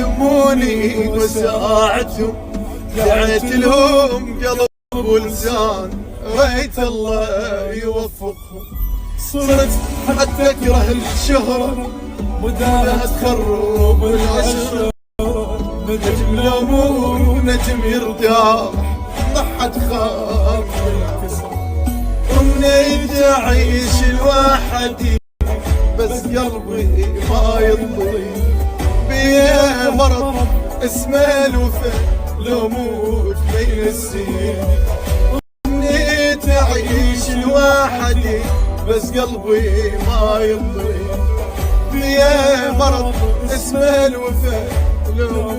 يهموني وساعتهم، دعيت لهم قلب ولسان، ريت الله يوفقهم. صرت حتى اكره الشهرة وداها تخرب العشرة، نجم لو مو نجم يرتاح ضحت خاف الكسر. أمنيت أعيش لوحدي بس قلبي ما يطيق، بيه مرض اسمه الوفا لو موت بين السنين. أمنيت أعيش لوحدي بس قلبي ما يطيق، بيه مرض اسمه الوفا لو